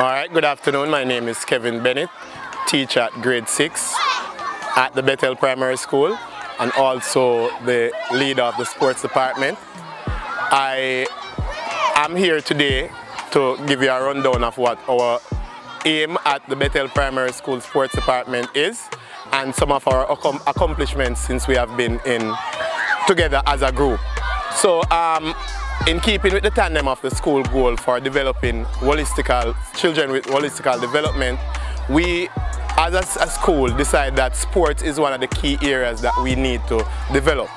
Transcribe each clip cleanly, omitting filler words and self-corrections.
Alright, good afternoon. My name is Kevin Bennett, teacher at grade 6 at the Bethel Primary School and also the leader of the sports department. I am here today to give you a rundown of what our aim at the Bethel Primary School sports department is and some of our accomplishments since we have been together as a group. So in keeping with the tandem of the school goal for developing children with holistic development, we as a school decide that sports is one of the key areas that we need to develop.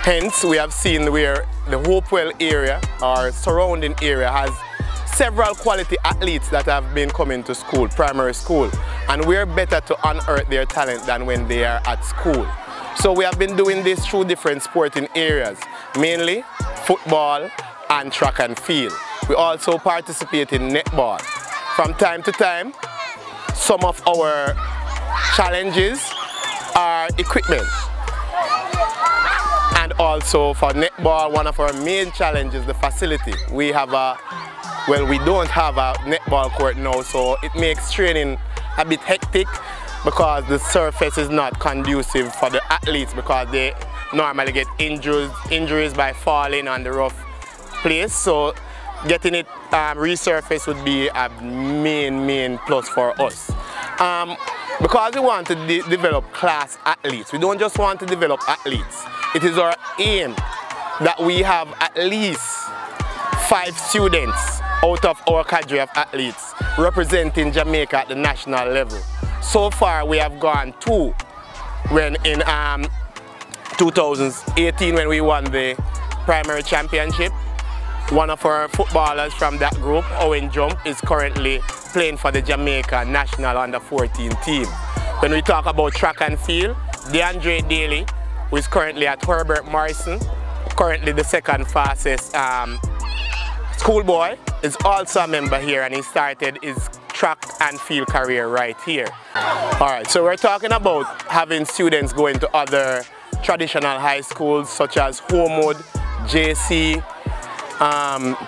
Hence, we have seen where the Hopewell area, our surrounding area, has several quality athletes that have been coming to school, primary school, and we're better to unearth their talent than when they are at school. So we have been doing this through different sporting areas, mainly football and track and field. We also participate in netball. From time to time, some of our challenges are equipment. And also for netball, one of our main challenges is the facility. We don't have a netball court now, so it makes training a bit hectic because the surface is not conducive for the athletes because they normally get injuries by falling on the rough place. So getting it resurfaced would be a main plus for us. Because we want to develop class athletes. We don't just want to develop athletes. It is our aim that we have at least 5 students out of our cadre of athletes representing Jamaica at the national level. So far we have gone 2 when in 2018 when we won the primary championship. One of our footballers from that group, Owen Jump, is currently playing for the Jamaica national under-14 team. When we talk about track and field, DeAndre Daly, who is currently at Herbert Morrison, currently the second fastest schoolboy, is also a member here, and he started his track and field career right here. Alright, so we're talking about having students going to other traditional high schools such as Homewood, JC,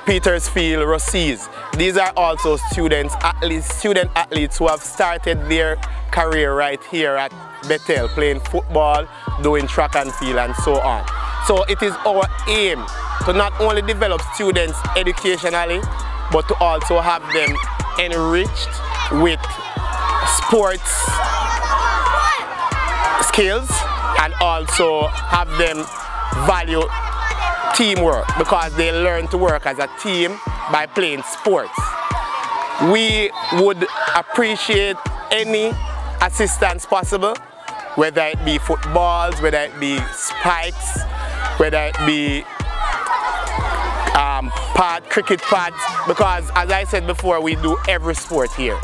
Petersfield, Rossies. These are also student athletes who have started their career right here at Bethel, playing football, doing track and field, and so on. So it is our aim to not only develop students educationally, but to also have them enriched with sports skills and also have them value teamwork because they learn to work as a team by playing sports. We would appreciate any assistance possible, whether it be footballs, whether it be spikes, whether it be cricket pads, because as I said before, we do every sport here.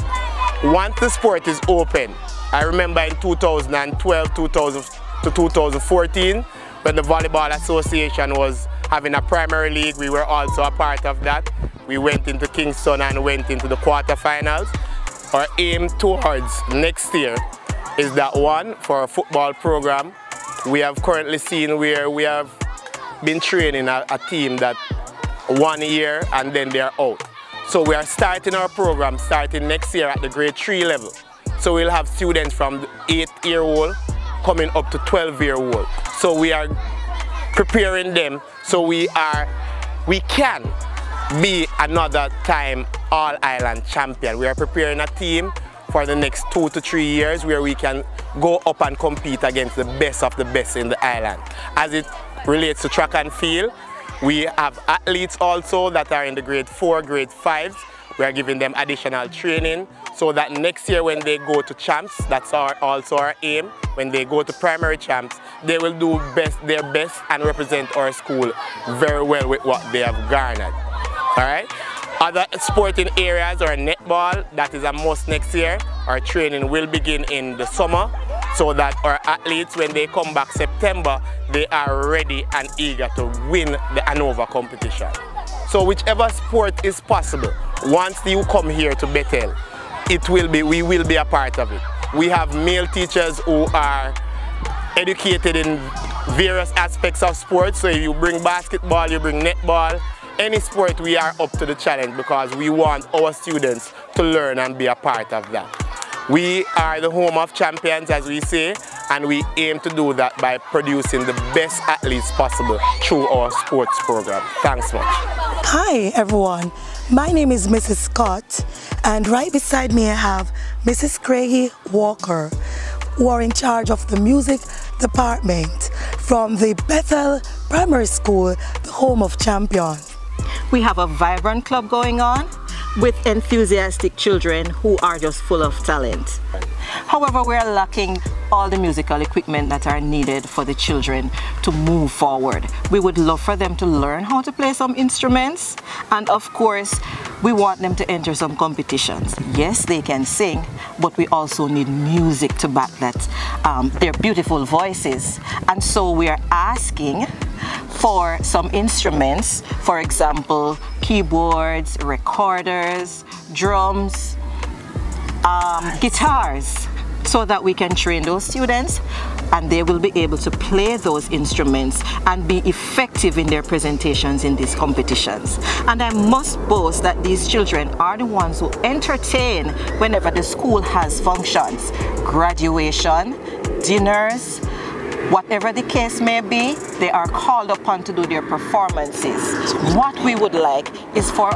Once the sport is open, I remember in 2012 to 2014, when the Volleyball Association was having a primary league, we were also a part of that. We went into Kingston and went into the quarterfinals. Our aim towards next year is that one, for our football program, we have currently seen where we have been training a team that 1 year and then they're out. So we are starting our program starting next year at the grade 3 level. So we'll have students from the 8-year-old coming up to 12-year-old. So we are preparing them so we can be another time All-Island champion. We are preparing a team for the next 2 to 3 years where we can go up and compete against the best of the best in the island. As it relates to track and field, we have athletes also that are in the grade 4, grade 5s. We are giving them additional training so that next year when they go to champs, that's also our aim, when they go to primary champs, they will do their best and represent our school very well with what they have garnered. Alright? Other sporting areas are netball, that is a must next year. Our training will begin in the summer so that our athletes, when they come back September, they are ready and eager to win the ANOVA competition. So whichever sport is possible, once you come here to Bethel, we will be a part of it. We have male teachers who are educated in various aspects of sports. So if you bring basketball, you bring netball, any sport, we are up to the challenge because we want our students to learn and be a part of that. We are the home of champions, as we say, and we aim to do that by producing the best athletes possible through our sports program. Thanks much. Hi everyone, my name is Mrs. Scott, and right beside me I have Mrs. Craigie Walker, who are in charge of the music department from the Bethel Primary School, the home of champions. We have a vibrant club going on with enthusiastic children who are just full of talent. However, we're lacking all the musical equipment that are needed for the children to move forward. We would love for them to learn how to play some instruments, and of course, we want them to enter some competitions. Yes, they can sing, but we also need music to back that, their beautiful voices. And so we are asking for some instruments, for example, keyboards, recorders, drums, guitars, so that we can train those students and they will be able to play those instruments and be effective in their presentations in these competitions. And I must boast that these children are the ones who entertain whenever the school has functions, graduation, dinners, whatever the case may be, they are called upon to do their performances. What we would like is for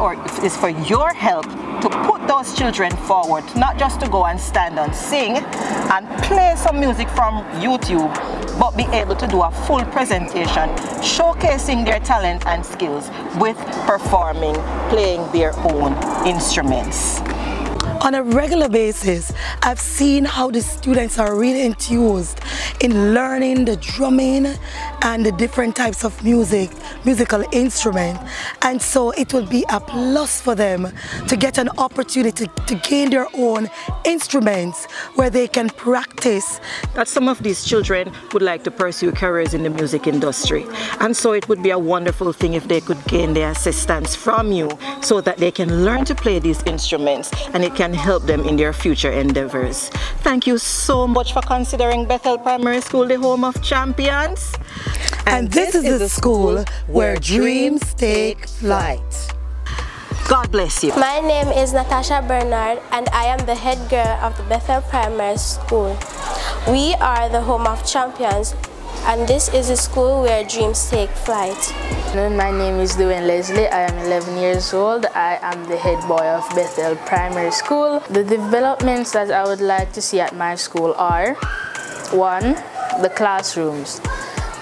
your help to put those children forward, not just to go and stand and sing and play some music from YouTube, but be able to do a full presentation showcasing their talent and skills with performing, playing their own instruments. On a regular basis, I've seen how the students are really enthused in learning the drumming and the different types of musical instrument, and so it will be a plus for them to get an opportunity to gain their own instruments where they can practice. That some of these children would like to pursue careers in the music industry, and so it would be a wonderful thing if they could gain their assistance from you so that they can learn to play these instruments and it can help them in their future endeavors. Thank you so much for considering Bethel Primary School the home of champions. And this is the school where dreams take flight. God bless you. My name is Natasha Bernard and I am the head girl of the Bethel Primary School. We are the home of champions, and this is a school where dreams take flight. My name is Dwayne Leslie. I am 11 years old. I am the head boy of Bethel Primary School. The developments that I would like to see at my school are: 1. The classrooms.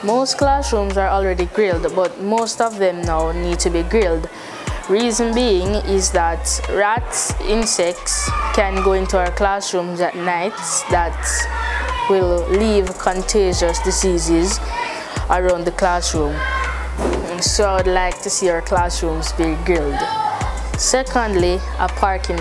Most classrooms are already grilled, but most of them now need to be grilled. Reason being is that rats, insects can go into our classrooms at night that will leave contagious diseases around the classroom. So I would like to see our classrooms be grilled. Secondly, a parking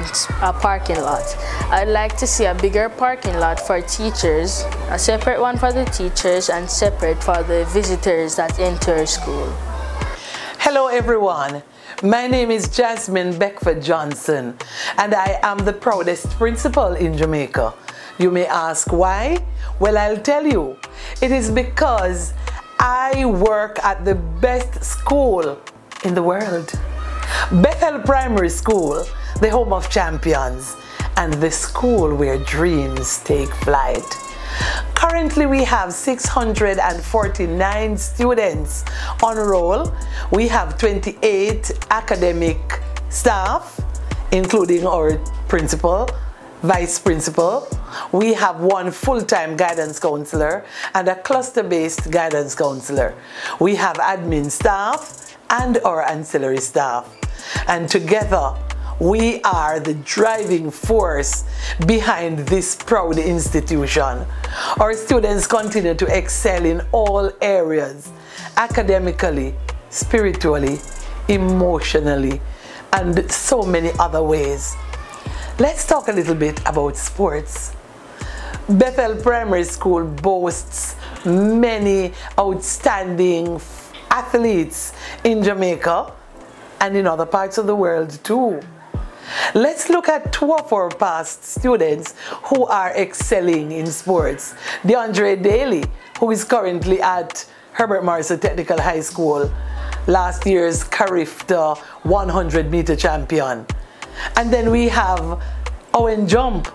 lot. I'd like to see a bigger parking lot for teachers, a separate one for the teachers and separate for the visitors that enter school. Hello everyone. My name is Jasmine Beckford Johnson and I am the proudest principal in Jamaica. You may ask why? Well, I'll tell you. It is because I work at the best school in the world. Bethel Primary School, the home of champions, and the school where dreams take flight. Currently, we have 649 students on roll. We have 28 academic staff, including our principal, vice principal. We have 1 full-time guidance counselor and a cluster-based guidance counselor. We have admin staff and our ancillary staff. And together, we are the driving force behind this proud institution. Our students continue to excel in all areas, academically, spiritually, emotionally, and so many other ways. Let's talk a little bit about sports. Bethel Primary School boasts many outstanding athletes in Jamaica and in other parts of the world too. Let's look at 2 of our past students who are excelling in sports. DeAndre Daly, who is currently at Herbert Morrison Technical High School, last year's Carifta 100-meter champion. And then we have Owen Jump,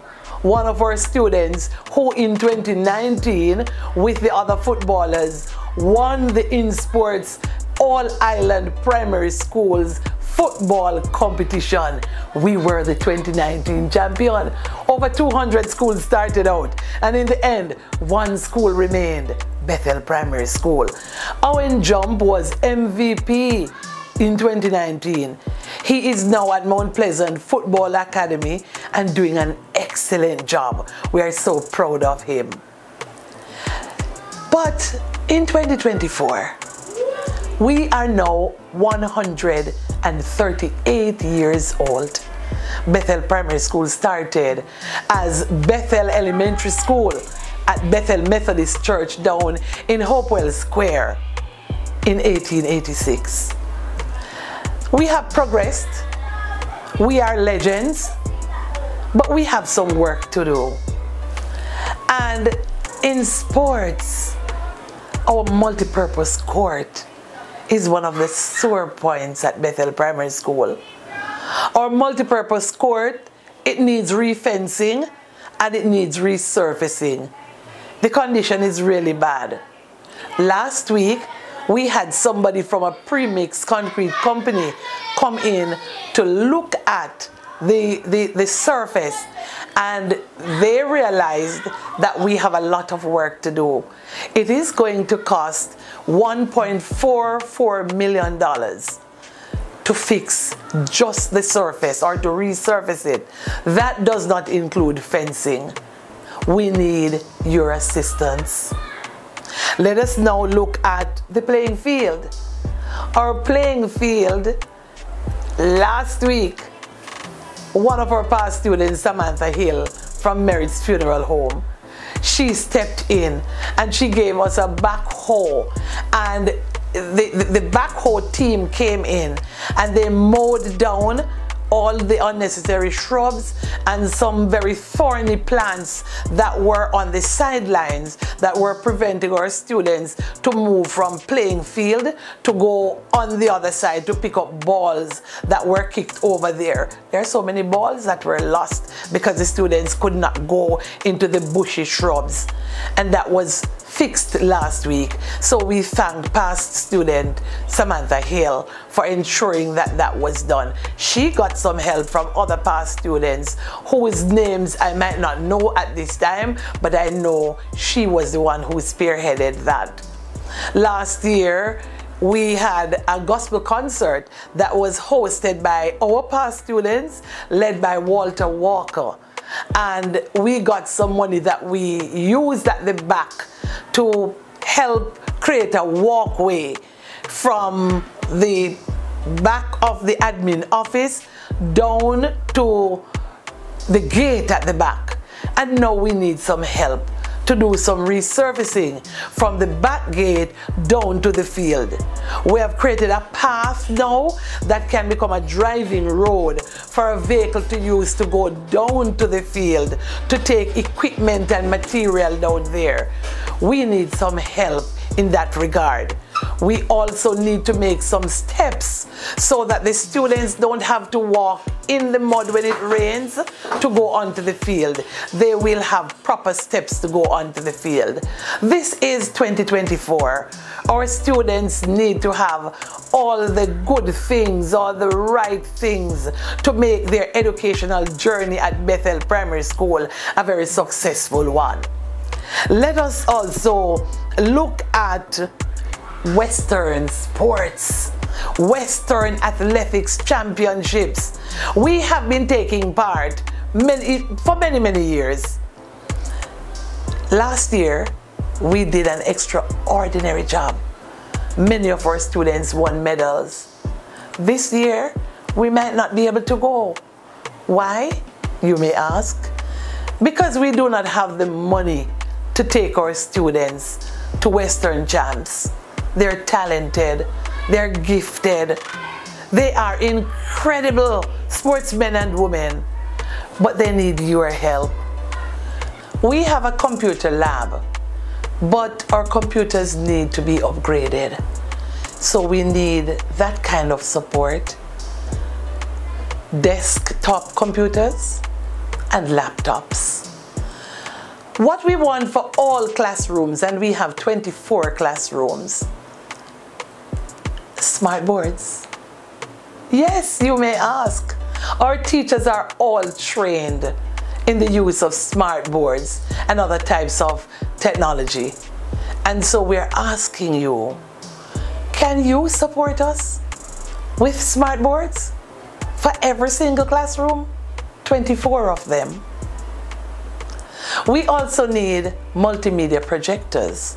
one of our students who in 2019 with the other footballers won the InSports All-Island Primary Schools football competition. We were the 2019 champion. Over 200 schools started out, and in the end, one school remained, Bethel Primary School. Owen Jump was MVP in 2019. He is now at Mount Pleasant Football Academy and doing an excellent job. We are so proud of him. But in 2024, we are now 138 years old. Bethel Primary School started as Bethel Elementary School at Bethel Methodist Church down in Hopewell Square in 1886. We have progressed, we are legends, but we have some work to do. And in sports, our multi-purpose court is one of the sore points at Bethel Primary School. Our multi-purpose court, it needs refencing and it needs resurfacing. The condition is really bad. Last week, we had somebody from a premix concrete company come in to look at the surface, and they realized that we have a lot of work to do. It is going to cost $1.44 million to fix just the surface or to resurface it. That does not include fencing. We need your assistance. Let us now look at the playing field. Our playing field, last week, one of our past students, Samantha Hill from Merritt's Funeral Home, she stepped in and she gave us a backhoe, and the backhoe team came in and they mowed down all the unnecessary shrubs and some very thorny plants that were on the sidelines that were preventing our students to move from playing field to go on the other side to pick up balls that were kicked over there. There are so many balls that were lost because the students could not go into the bushy shrubs, and that was fixed last week. So we thank past student Samantha Hill for ensuring that that was done. She got some help from other past students whose names I might not know at this time, but I know she was the one who spearheaded that. Last year, we had a gospel concert that was hosted by our past students, led by Walter Walker. And we got some money that we used at the back to help create a walkway from the back of the admin office down to the gate at the back. And now we need some help to do some resurfacing from the back gate down to the field. We have created a path now that can become a driving road for a vehicle to use to go down to the field to take equipment and material down there. We need some help in that regard. We also need to make some steps so that the students don't have to walk in the mud when it rains to go onto the field. They will have proper steps to go onto the field. This is 2024. Our students need to have all the good things, all the right things to make their educational journey at Bethel Primary School a very successful one. Let us also look at Western sports, Western Athletics Championships. We have been taking part for many years. Last year, we did an extraordinary job. Many of our students won medals. This year, we might not be able to go. Why, you may ask? Because we do not have the money to take our students to Western champs. They're talented, they're gifted, they are incredible sportsmen and women, but they need your help. We have a computer lab, but our computers need to be upgraded. So we need that kind of support. desktop computers, and laptops. What we want for all classrooms, and we have 24 classrooms, smart boards. Yes, you may ask. Our teachers are all trained in the use of smart boards and other types of technology. And so we're asking you, can you support us with smart boards for every single classroom? 24 of them. We also need multimedia projectors.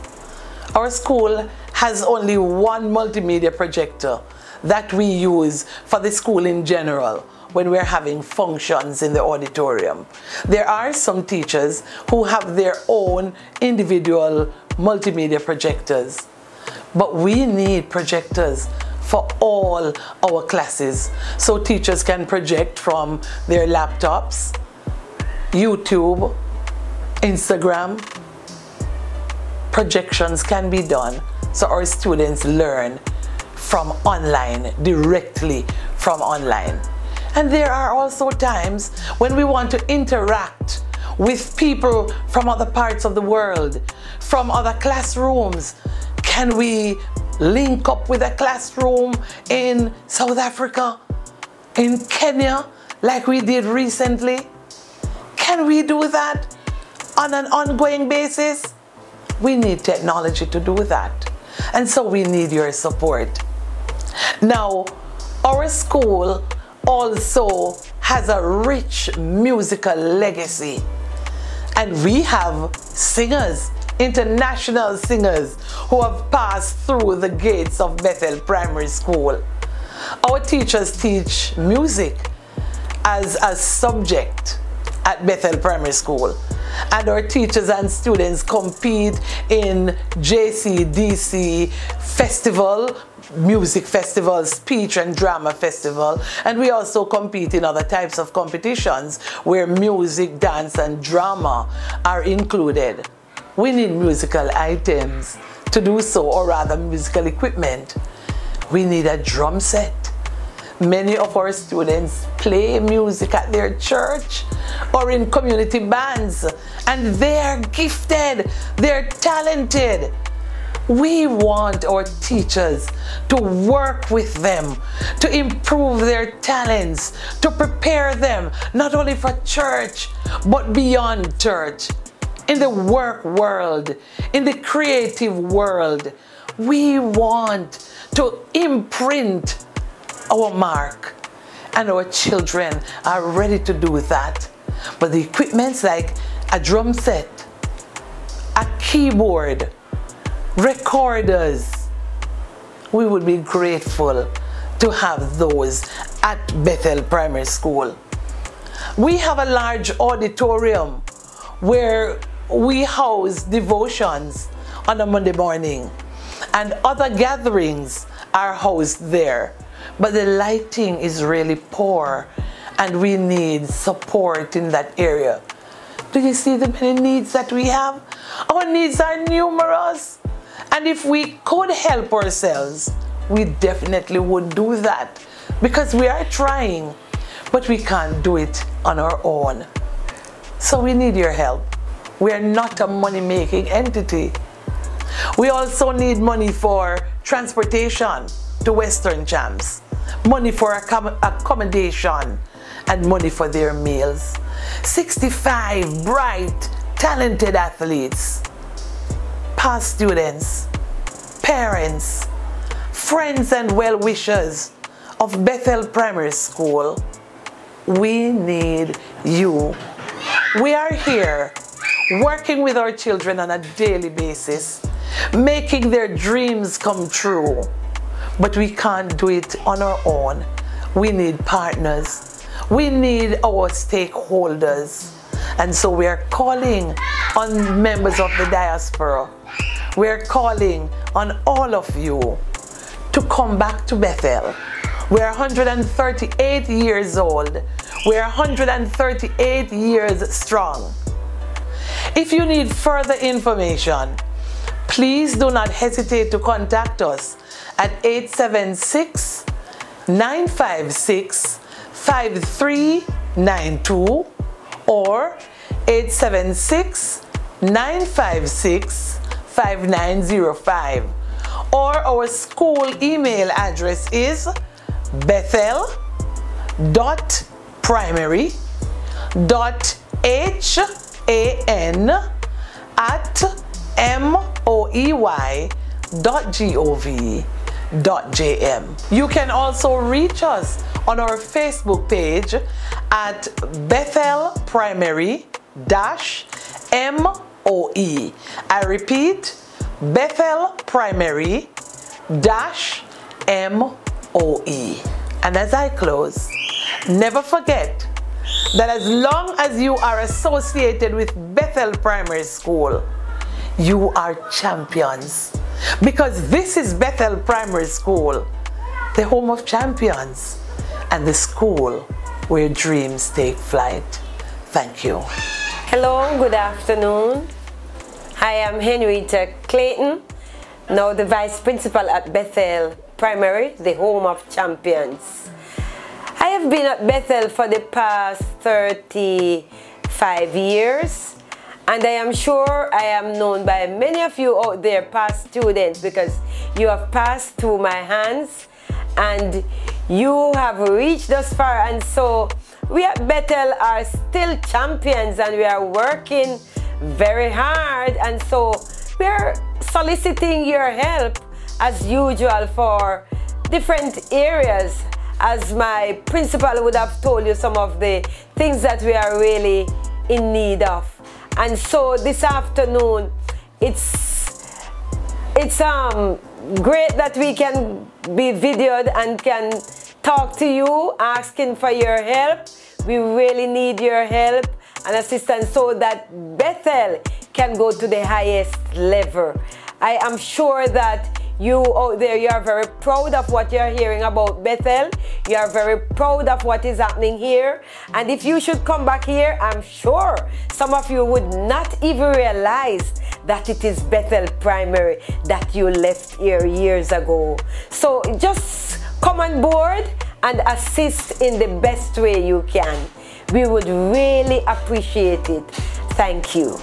Our school has only one multimedia projector that we use for the school in general when we're having functions in the auditorium. There are some teachers who have their own individual multimedia projectors, but we need projectors for all our classes so teachers can project from their laptops, YouTube, Instagram. Projections can be done so our students learn from online, directly from online. And there are also times when we want to interact with people from other parts of the world, from other classrooms. Can we link up with a classroom in South Africa, in Kenya, like we did recently? Can we do that on an ongoing basis? We need technology to do that. And so we need your support. Now, our school also has a rich musical legacy. And we have singers, international singers, who have passed through the gates of Bethel Primary School. Our teachers teach music as a subject at Bethel Primary School. And our teachers and students compete in JCDC festival, music festival, speech and drama festival, and we also compete in other types of competitions where music, dance and drama are included. We need musical items to do so, or rather musical equipment. We need a drum set. Many of our students play music at their church or in community bands, and they're gifted, they're talented. We want our teachers to work with them, to improve their talents, to prepare them not only for church, but beyond church, in the work world, in the creative world. We want to imprint our mark, and our children are ready to do that. But the equipments like a drum set, a keyboard, recorders, we would be grateful to have those at Bethel Primary School. We have a large auditorium where we house devotions on a Monday morning, and other gatherings are housed there. But the lighting is really poor, and we need support in that area. Do you see the many needs that we have? Our needs are numerous. And if we could help ourselves, we definitely would do that, because we are trying, but we can't do it on our own. So we need your help. We are not a money-making entity. We also need money for transportation to Western Champs, money for accommodation, and money for their meals. 65 bright, talented athletes, past students, parents, friends and well-wishers of Bethel Primary School. We need you. We are here working with our children on a daily basis, making their dreams come true. But we can't do it on our own. We need partners. We need our stakeholders. And so we are calling on members of the diaspora. We are calling on all of you to come back to Bethel. We're 138 years old. We're 138 years strong. If you need further information, please do not hesitate to contact us at 876-956-5655. 5392 or 876-956-5905. Or our school email address is bethel.primary.han@moey.gov.jm. You can also reach us on our Facebook page at Bethel Primary-MOE. I repeat, Bethel Primary-MOE. And as I close, never forget that as long as you are associated with Bethel Primary School, you are champions. Because this is Bethel Primary School, the home of champions, and the school where dreams take flight. Thank you. Hello, good afternoon. I am Henrietta Clayton, now the Vice Principal at Bethel Primary, the home of champions. I have been at Bethel for the past 35 years, and I am sure I am known by many of you out there, past students, because you have passed through my hands and you have reached thus far. And so we at Bethel are still champions, and we are working very hard, and so we are soliciting your help as usual for different areas. As my principal would have told you, some of the things that we are really in need of. And so this afternoon, it's great that we can be videoed and can talk to you, asking for your help. We really need your help and assistance so that Bethel can go to the highest level. I am sure that you out there, you are very proud of what you're hearing about Bethel. You are very proud of what is happening here. And if you should come back here, I'm sure some of you would not even realize that it is Bethel Primary that you left here years ago. So just come on board and assist in the best way you can. We would really appreciate it. Thank you.